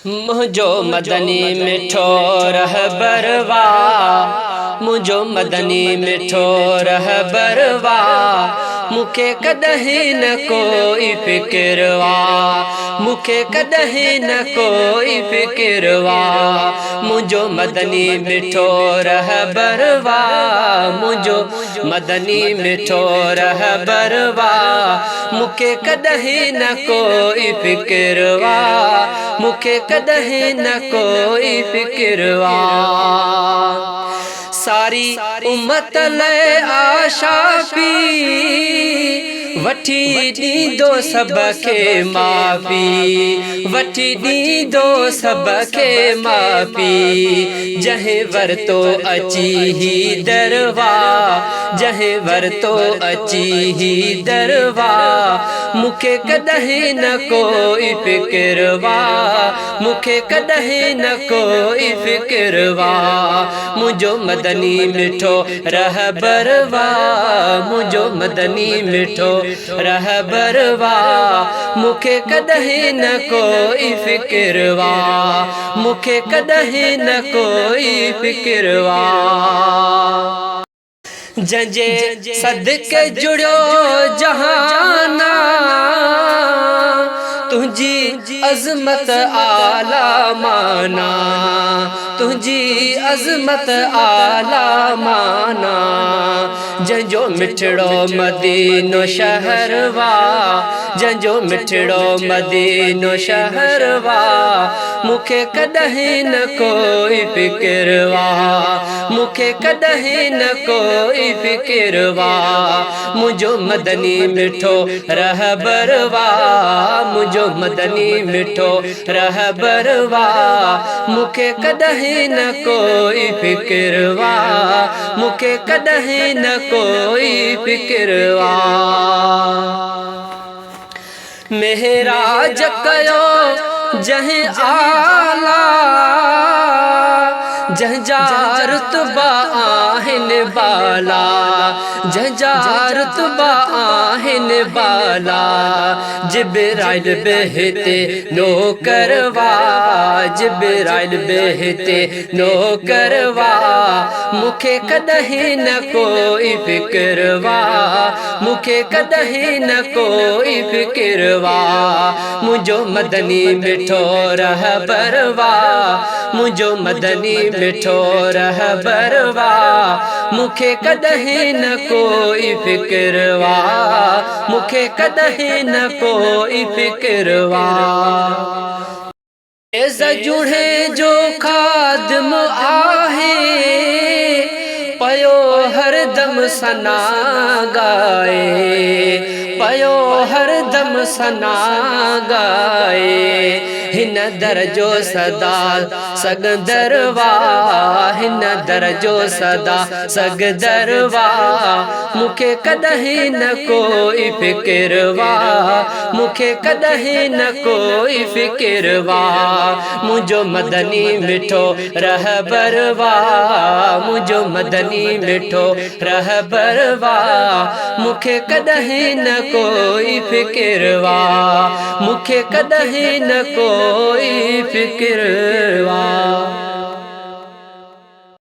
मुझो मदनी मिठो रहबरवा, मुझो मदनी मिठो रहबरवा, मुखे कदहीं न कोई फिक्रवा, मुखे कदहीं न कोई फिक्रवा। मुझो मदनी मिठो रहबरवा, मुझो मदनी मिठो रहबरवा, मुखे कदहीं न कोई फिक्रवा, मुखे कदहीं न कोई फिक्रवा। सारी उम्मत ले आशाफी, वठी ॾींदो सबके माफ़ी, वठी ॾींदो सबके माफ़ी। जंहिं वरतो अची ही दरवा, जंहिं वरतो अची ही दरवा, मुखे कदहीं न कोई फिक्रवा, मुखे कदहीं न कोई फिक्रवा। मुझो मदनी मिठो रहबरवा, मुझो मदनी मिठो रहबरवा, मुखे कदहीं न कोई फिक्रवा, मुखे कदहीं न कोई फिक्रवा। जंहिंजे सदके जुड़ियो जहाना, तुझी अज़मत आला माना, तुझी अज़मत आला माना। जंहिंजो मिठड़ो मदीनो शहरवा, जंहिंजो मिठड़ो मदीनो शहरवा, मुखे कदहीं न कोई फिक्रवा, मुखे कदहीं न कोई फिक्रवा। मुझो मदनी मिठो रहबरवा, मुझो मदनी मिठो रहबरवा, मुखे कदहीं न कोई फिक्रवा, मुखे कदहीं न कोई फिक्रवा। मेहराज कयो जंहिं आला, जंहिंजा रुतबा आहिनि बाला, जंहिंजा रुतबा आहिनि बाला। जिब्राइल बि हिते नौकरवा, जिब्राइल बि हिते नौकरवा, मुखे कदहीं न कोई फिक्रवा, मुखे कदहीं न कोई फिक्रवा। मुझो मदनी मिठो रहबरवा, मुझो मदनी मिठो रहबरवा, मुखे कदहीं न कोई फिक्रवा, मुखे कदहीं न कोई फिक्रवा। एज़ जुड़े जो खादम आहे, पयो हरदम सना गाए, पयो हरदम सना गाए। हिन दरजो सदा सगदरवा, हिन दरजो सदा सगदरवा, मुखे कदहीं न कोई फिक्रवा, मुखे कदहीं न कोई फिक्रवा। मुझो मदनी मिठो रहबरवा, मुझो मदनी मिठो रहबरवा, मुखे कदहीं न कोई फिक्रवा, मुखे कदहीं न कोई फिक्रवा।